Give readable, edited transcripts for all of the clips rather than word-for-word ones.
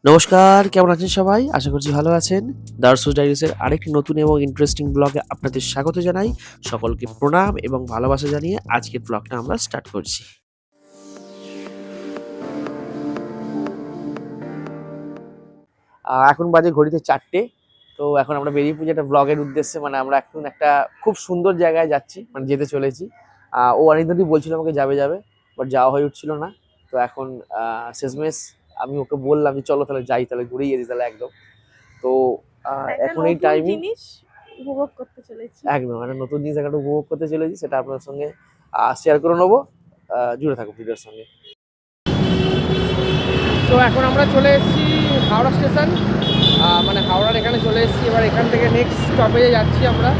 নমস্কার, কেমন আছেন সবাই? আশা করছি ভালো আছেন। দারসুস ডাইরিসের আরেকটি নতুন এবং ইন্টারেস্টিং ব্লগে আপনাদের স্বাগত জানাই। সকলকে প্রণাম এবং ভালোবাসা জানিয়ে আজকের ব্লগটা আমরা স্টার্ট করছি। এখন বাজে ঘড়িতে ৪টে। তো এখন আমরা বেরিয়ে পড়ছি একটা ব্লগের উদ্দেশ্যে। মানে আমরা এখন একটা খুব সুন্দর জায়গায় যাচ্ছি, মানে যেতে চলেছি। ও অনেক দিনই বলছিল আমাকে যাবে, বাট যাওয়া হয়ে উঠছিল না। তো এখন শেষমেশ আমি ওকে বললাম যে, "চলো তাহলে যাই, তাহলে ঘুরেই আসি তাহলে একদম।" তো একটা এখন এই নতুন টাইমিং জিনিস উপভোগ করতে চলেছি। একদম একটা নতুন জিনিস একটা উপভোগ করতে চলেছি, সেটা আপনার সঙ্গে শেয়ার করে নেবো। জুড়ে থাকুন ভিডিওর সঙ্গে। তো এখন আমরা চলে এসেছি হাওড়া স্টেশন, মানে হাওড়ার এখানে চলে এসেছি। এবার এখান থেকে নেক্সট স্টপেজে যাচ্ছি আমরা।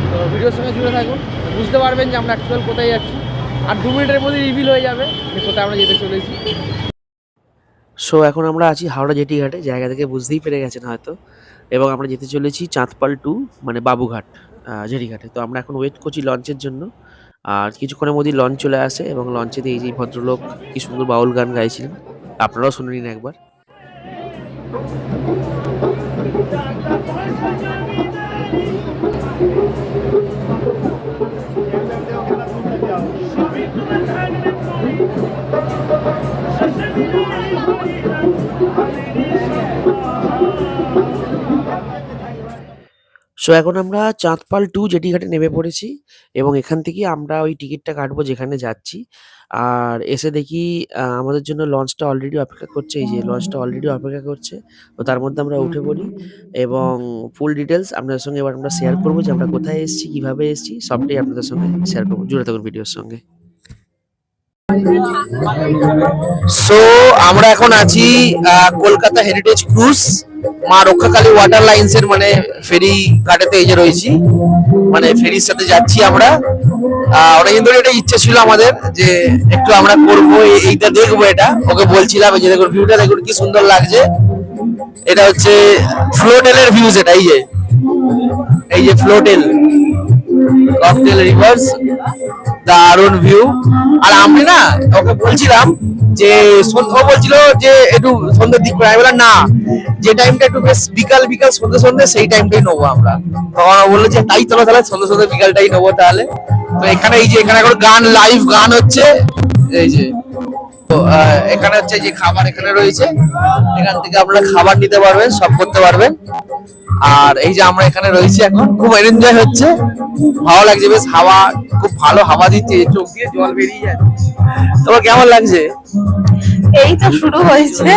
তো ভিডিওর সঙ্গে জুড়ে থাকুন, বুঝতে পারবেন যে আমরা অ্যাকচুয়াল কোথায় যাচ্ছি। আর 2 মিনিটের মধ্যে রিভিল হয়ে যাবে যে কোথায় আমরা যেতে চলেছি। সো এখন আমরা আছি হাওড়া জেটি ঘাটে, জায়গা থেকে বুঝতেই পেরে গেছেন হয়তো। এবং আমরা যেতে চলেছি চাঁদপাল টু, মানে বাবুঘাট জেটি ঘাটে। তো আমরা এখন ওয়েট করছি লঞ্চের জন্য। আর কিছুক্ষণের মধ্যেই লঞ্চ চলে আসে এবং লঞ্চেতে এই যে ভদ্রলোক কি সুন্দর বাউল গান গাইছিলেন, আপনারাও শুনে নিন একবার। সো এখন আমরা চাঁদপাল টু জেটি ঘাটে নেমে পড়েছি এবং এখান থেকে আমরা ওই টিকিটটা কাটবো যেখানে যাচ্ছি। আর এসে দেখি আমাদের জন্য লঞ্চটা অলরেডি অপেক্ষা করছে। এই যে লঞ্চটা অলরেডি অপেক্ষা করছে। তো তার মধ্যে আমরা উঠে পড়ি এবং ফুল ডিটেইলস আপনাদের সঙ্গে এবার আমরা শেয়ার করবো যে আমরা কোথায় এসেছি, কিভাবে এসেছি, সবটাই আপনাদের সঙ্গে শেয়ার করবো। জুড়ে থাকুন ভিডিওর সঙ্গে। সো আমরা এখন আছি কলকাতা হেরিটেজ ক্রুজ, মা রক্ষাকালী ওয়াটার লাইন্স এর মানে ফেরি ঘাটেতে এই যে রয়েছি, মানে ফেরির সাথে যাচ্ছি আমরা। অনেকদিন ধরে এটা ইচ্ছে ছিল আমাদের যে একটু আমরা করবো, এইটা দেখবো। এটা ওকে বলছিলাম যে দেখুন ভিউটা, দেখুন কি সুন্দর লাগছে। এটা হচ্ছে ফ্লোটেলের ভিউজ, এটা এই যে ফ্লোটেল ককটেল রিভার্স, দারুণ ভিউ। আর আমি না ওকে বলছিলাম যে ও বলছিল যে একটু সন্ধ্যের দিক করে, আমি বললাম না, যে টাইমটা একটু বেশ বিকাল বিকাল সন্ধ্যে সন্ধ্যে সেই টাইমটাই নেবো আমরা। তখন ও বললো যে তাই চলো তাহলে সন্ধ্যে সন্ধ্যে বিকালটাই নেবো তাহলে। তো এখানে এই যে এখানে এখন গান, লাইভ গান হচ্ছে। এই যে তো এখানে হচ্ছে যে খাবার এখানে রয়েছে, এখান থেকে আপনারা খাবার নিতে পারবেন, সব করতে পারবেন। আর এই যে আমরা এখানে রয়েছি, এখন খুব এনজয় হচ্ছে, ভালো লাগছে, বেশ হাওয়া, খুব ভালো হাওয়া দিচ্ছে, চোখ দিয়ে জল বেরিয়ে যাচ্ছে। তোমার কেমন লাগছে? এই তো শুরু হয়েছে,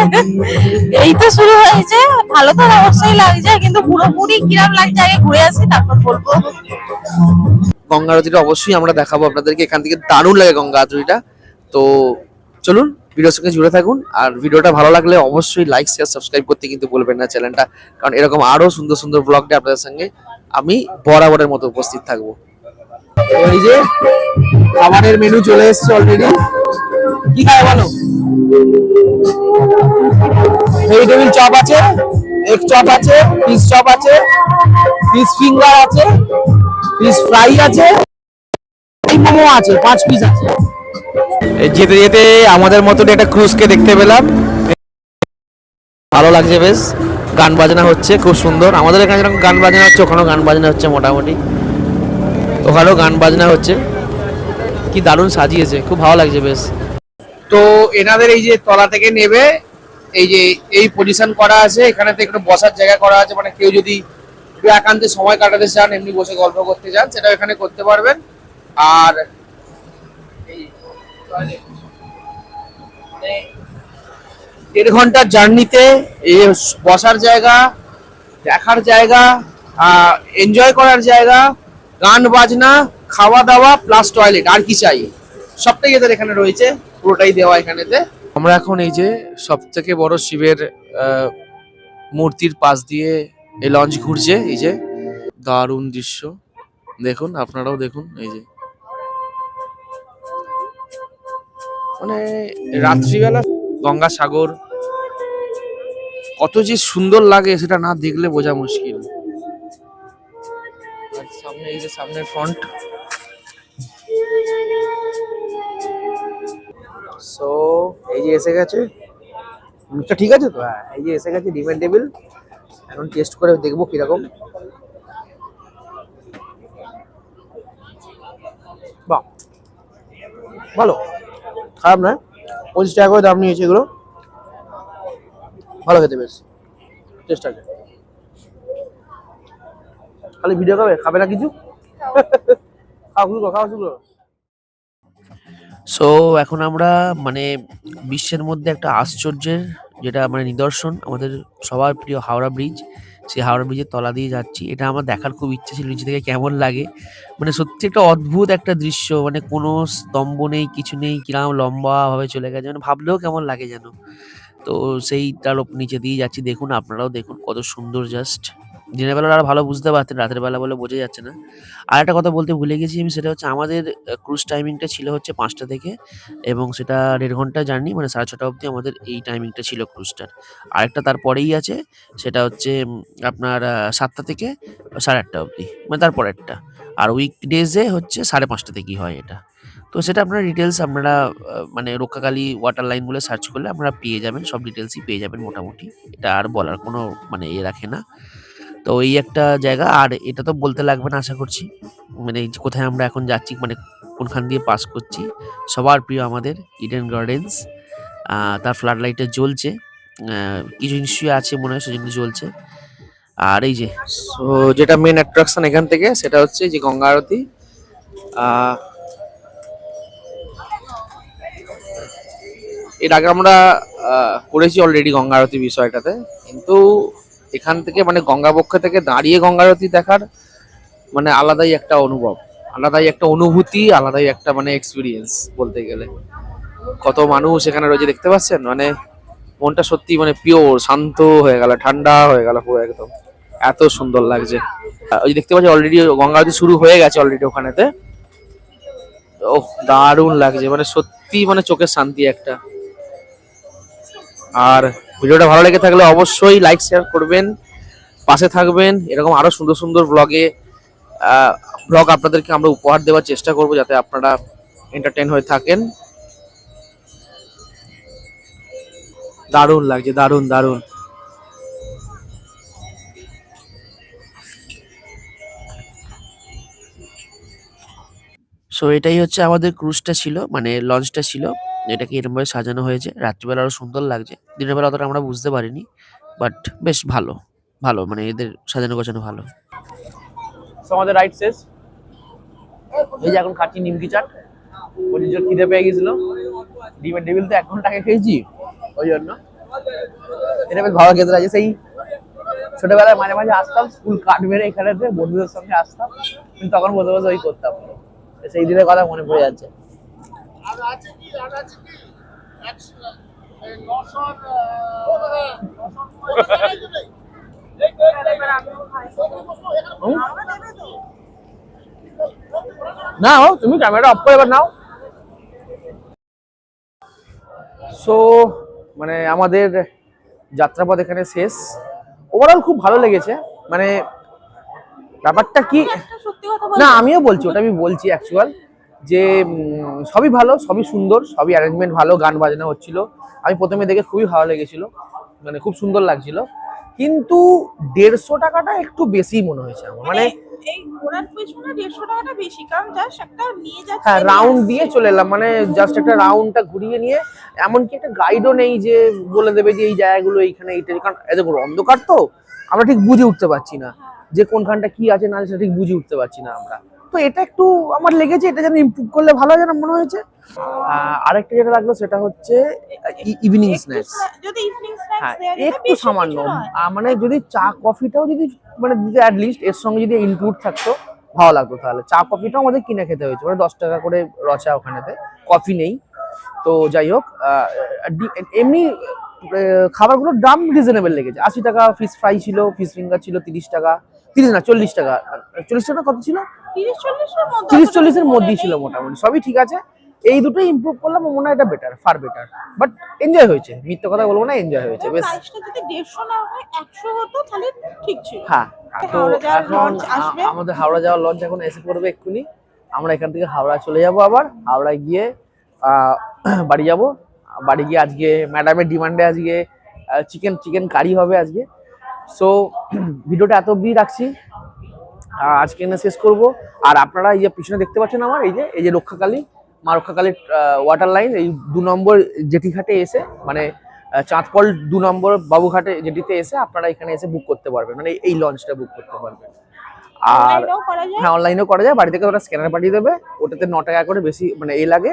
এই তো শুরু হয়েছে। ভালো তো অবশ্যই লাগছে, কিন্তু পুরোপুরি কিরম লাগছে আগে ঘুরে আসি তারপর বলবো। গঙ্গা আরতিটা অবশ্যই আমরা দেখাবো আপনাদেরকে, এখান থেকে দারুণ লাগে গঙ্গা আরতিটা। তো চলুন ভিডিওর সঙ্গে জুড়ে থাকুন। আর ভিডিওটা ভালো লাগলে অবশ্যই লাইক শেয়ার সাবস্ক্রাইব করতে কিন্তু বলবেন না চ্যানেলটা, কারণ এরকম আরো সুন্দর সুন্দর ব্লগ নিয়ে আপনাদের সঙ্গে আমি বরাবরের মতো উপস্থিত থাকবো। এই যে খাবারের মেনু চলে এসেছে অলরেডি। কি খায় বলো? ভেজিটেবিল চপ আছে, এগ চপ আছে, ফিশ চপ আছে, ফিশ ফিঙ্গার আছে, ফিশ ফ্রাই আছে, মোমো আছে, 5 পিস আছে। যেতে যেতে আমাদের মতন একটা ক্রুজকে দেখতে পেলাম, ভালো লাগছে বেশ। গান বাজনা হচ্ছে খুব সুন্দর, আমাদের এখানে যেরকম গান বাজনা হচ্ছে ওখানেও গান বাজনা হচ্ছে, মোটামুটি ওখানেও গান বাজনা হচ্ছে। কি দারুণ সাজিয়েছে, খুব ভালো লাগছে বেশ। তো এনাদের এই যে তলা থেকে নেবে, এই যে এই পজিশন করা আছে, এখানেতে একটু বসার জায়গা করা আছে, মানে কেউ যদি একটু একান্তে সময় কাটাতে চান, এমনি বসে গল্প করতে চান, সেটা এখানে করতে পারবেন। আর এই 1.5 ঘন্টার জার্নিতে এই বসার জায়গা, দেখার জায়গা, এনজয় করার জায়গা, গান বাজনা, খাওয়া দাওয়া প্লাস টয়লেট, আর কি চাই, সবটাই এদের এখানে রয়েছে, পুরোটাই দেওয়া এখানেতে। আমরা এখন এই যে সব থেকে বড় শিবের মূর্তির পাশ দিয়ে এই লঞ্চ ঘুরছে, এই যে দারুণ দৃশ্য দেখুন, আপনারাও দেখুন। এই যে মানে রাত্রিবেলা গঙ্গাসাগর কত যে সুন্দর লাগে সেটা না দেখলে বোঝা মুশকিল। আর সামনে এই যে সামনের ফ্রন্ট, সো এই যে এসে গেছে মিক্সটা ঠিক আছে তো? হ্যাঁ, এই যে এসে গেছে ডিমের টেবিল, এখন টেস্ট করে দেখবো কিরকম। বাহ, ভালো, খারাপ নয়। 25 টাকা করে দাম নিয়েছে এগুলো, ভালো খেতে, বেশ টেস্ট আছে। খালি ভিডিও খাবে না কিছু? খাও শুরু করো, খাওয়া শুরু করো। সো এখন আমরা মানে বিশ্বের মধ্যে একটা আশ্চর্যের, যেটা মানে নিদর্শন, আমাদের সবার প্রিয় হাওড়া ব্রিজ, সেই হাওড়া ব্রিজের তলা দিয়ে যাচ্ছি। এটা আমার দেখার খুব ইচ্ছে ছিল নিচে থেকে কেমন লাগে। মানে সত্যি একটা অদ্ভুত একটা দৃশ্য, মানে কোনো স্তম্ভ নেই, কিছু নেই, কিরকম লম্বা ভাবে চলে গেছে, মানে ভাবলেও কেমন লাগে যেন। তো সেইটার নিচে দিয়ে যাচ্ছি, দেখুন আপনারাও দেখুন কত সুন্দর। জাস্ট দিনের বেলা আরো ভালো বুঝতে পারতেন, রাতের বেলা বলে বোঝা যাচ্ছে না। আর একটা কথা বলতে ভুলে গেছি আমি, সেটা হচ্ছে আমাদের ক্রুজ টাইমিংটা ছিল হচ্ছে 5টা থেকে, এবং সেটা 1.5 ঘন্টা জার্নি, মানে 6:30 অবধি আমাদের এই টাইমিংটা ছিল ক্রুজটার। আরেকটা তারপরেই আছে, সেটা হচ্ছে আপনার 7টা থেকে 8:30 অবধি, মানে তারপরেরটা। আর উইকডেজে হচ্ছে 5:30 থেকেই হয় এটা। তো সেটা আপনারা ডিটেলস আপনারা মানে রক্ষাকালী ওয়াটার লাইন বলে সার্চ করলে আপনারা পেয়ে যাবেন, সব ডিটেলসই পেয়ে যাবেন মোটামুটি। এটা আর বলার কোনো মানে রাখে না। তো এই একটা জায়গা, আর এটা তো বলতে লাগবে না আশা করছি, মানে এই যে কোথায় আমরা এখন যাচ্ছি, মানে কোনখান দিয়ে পাস করছি। সবার প্রিয় আমাদের ইডেন গার্ডেন্স, তার ফ্লাড লাইটে জ্বলছে, কিছু নিশ্চয়ই আছে মনে হয় সেজন্য জ্বলছে। আর এই যে যেটা মেন অ্যাট্রাকশন এখান থেকে, সেটা হচ্ছে যে গঙ্গা আরতি। আহ, এর আগে আমরা করেছি অলরেডি গঙ্গা আরতি বিষয়টাতে, কিন্তু এখান থেকে মানে গঙ্গাবক্ষ থেকে দাঁড়িয়ে গঙ্গা আরতি দেখার মানে আলাদাই একটা অনুভব, আলাদাই একটা অনুভূতি, আলাদাই একটা মানে এক্সপিরিয়েন্স বলতে গেলে। কত মানুষ এখানে রয়েছে দেখতে পাচ্ছেন, মানে মনটা সত্যি মানে পিওর শান্ত হয়ে গেল, ঠান্ডা হয়ে গেল পুরো একদম, এত সুন্দর লাগছে। ওই যে দেখতে পাচ্ছি অলরেডি গঙ্গা আরতি শুরু হয়ে গেছে অলরেডি ওখানেতে। ওহ, দারুণ লাগছে, মানে সত্যি মানে চোখের শান্তি একটা। আর ভিডিওটা ভালো লেগে থাকলে অবশ্যই লাইক শেয়ার করবেন, পাশে থাকবেন। এরকম আরো সুন্দর সুন্দর ব্লগ আপনাদেরকে আমরা উপহার দেওয়ার চেষ্টা করব, যাতে আপনারা এন্টারটেইন হয়ে থাকেন। দারুণ লাগছে, দারুণ দারুণ। সো এটাই হচ্ছে আমাদের ক্রুজটা ছিল, মানে লঞ্চটা ছিল। এটাকে এরকম ভাবে সাজানো হয়েছে, রাত্রিবেলা আরো সুন্দর লাগছে, দিনের বেলা অতটা আমরা বুঝতে পারিনি, বাট বেশ ভালো, ভালো মানে এদের সাজানো গোছানো ভালো। আমাদের রাইড শেষ, এই যে এখন খাচ্ছি নিমকি চাট। প্রচুর জোর খিদে পেয়ে গেছিল, ডিমের টেবিল তো 1 ঘন্টা আগে খেয়েছি, ওই জন্য এটা বেশ ভালো খেতে লাগে। সেই ছোটবেলায় মাঝে মাঝে আসতাম, স্কুল কাট মেরে এখানেতে বন্ধুদের সঙ্গে আসতাম, কিন্তু তখন বসে বসে ওই করতাম। সেই দিনের কথা মনে পড়ে যাচ্ছে। নাও তুমি ক্যামেরা অফ করে এবার নাও। সো মানে আমাদের যাত্রাপথ এখানে শেষ। ওভারঅল খুব ভালো লেগেছে, মানে ব্যাপারটা কি, না আমিও বলছি, ওটা আমি বলছি অ্যাকচুয়াল যে সবই ভালো, সবই সুন্দর, সবই অ্যারেঞ্জমেন্ট ভালো, গান বাজনা হচ্ছিল। আমি প্রথমে দেখে খুবই ভালো লেগেছিল, মানে খুব সুন্দর লাগছিল। কিন্তু 150 টাকাটা একটু বেশি মনে হয়েছে আমার, মানে এই ঘোরার পেছনে 150 টাকাটা বেশি, কারণ জাস্ট একটা নিয়ে যাচ্ছে, হ্যাঁ রাউন্ড দিয়ে চলে এলাম, মানে জাস্ট একটা রাউন্ডটা ঘুরিয়ে নিয়ে, এমনকি একটা গাইডও নেই যে বলে দেবে যে এই জায়গাগুলো এইখানে এইটা, কারণ এত অন্ধকার তো আমরা ঠিক বুঝে উঠতে পারছি না যে কোনখানটা কি আছে না সেটা ঠিক বুঝে উঠতে পারছি না আমরা। তো এটা একটু আমার লেগেছে, এটা যেন ইমপ্রুভ করলে ভালো যেন মনে হয়েছে। আরেকটা যেটা লাগলো সেটা হচ্ছে ইভিনিং স্ন্যাক্স, যদি ইভিনিং স্ন্যাক্স হ্যাঁ দেয়া যেত, একটু সামান্য, মানে যদি চা কফিটাও যদি মানে দিতে অ্যাটলিস্ট এর সঙ্গে যদি ইনক্লুড থাকতো ভালো লাগতো। তাহলে চা কফিটাও আমাদের কিনে খেতে হয়েছে, মানে 10 টাকা করে রচা, ওখানেতে কফি নেই। তো যাই হোক, এমনি খাবারগুলোর দাম রিজনেবল লেগেছে। 80 টাকা ফিশ ফ্রাই ছিল, ফিশ ফিঙ্গার ছিল 30 টাকা, 30 না 40 টাকা, 40 টাকা কত ছিল, 30-40 এর মধ্যেই ছিল মোটামুটি, সবই ঠিক আছে। এই দুটোই ইমপ্রুভ করলাম, মনে হয় এটা better, far better, but enjoy হয়েছে, মিথ্যে কথা বলবো না, এনজয় হয়েছে বেশ। প্রাইসটা যদি 150 না হয় 100 হতো তাহলে ঠিক ছিল। হ্যাঁ, তো হাওড়া যাওয়ার এখন লঞ্চ আসবে, আমাদের হাওড়া যাওয়ার লঞ্চ এখন এসে পড়বে এক্ষুনি। আমরা এখান থেকে হাওড়া চলে যাব, আবার হাওড়ায় গিয়ে বাড়ি যাব। বাড়ি গিয়ে আজকে ম্যাডামের ডিমান্ডে আজকে চিকেন কারি হবে আজকে। সো ভিডিওটা এত অবধি রাখছি, আজকে এনে শেষ করব। আর আপনারা এই যে পিছনে দেখতে পাচ্ছেন আমার এই যে রক্ষাকালী মা রক্ষাকালীর ওয়াটার লাইন, এই 2 নম্বর জেটিঘাটে এসে মানে চাঁদপল 2 নম্বর বাবুঘাটে জেটিতে এসে আপনারা এখানে এসে বুক করতে পারবেন, মানে এই লঞ্চটা বুক করতে পারবেন। আর অনলাইনেও করা যায়। হ্যাঁ, অনলাইনেও করা যায়, বাড়ি থেকে ওরা স্ক্যানার পাঠিয়ে দেবে, ওটাতে 9 টাকা করে বেশি মানে লাগে,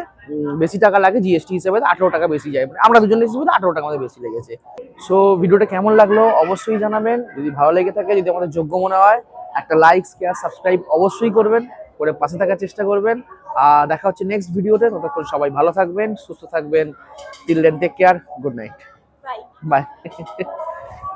বেশি টাকা লাগে জিএসটি হিসেবে, 18 টাকা বেশি যায়, মানে আমরা দুজনে হিসেবে 18 টাকা আমাদের বেশি লেগেছে। সো ভিডিওটা কেমন লাগলো অবশ্যই জানাবেন, যদি ভালো লেগে থাকে, যদি আমাদের যোগ্য মনে হয় একটা লাইক শেয়ার সাবস্ক্রাইব অবশ্যই করবেন, করে পাশে থাকার চেষ্টা করবেন। আর দেখা হচ্ছে নেক্সট ভিডিওতে, ততক্ষণ সবাই ভালো থাকবেন, সুস্থ থাকবেন। Till then take care, good night, bye. By.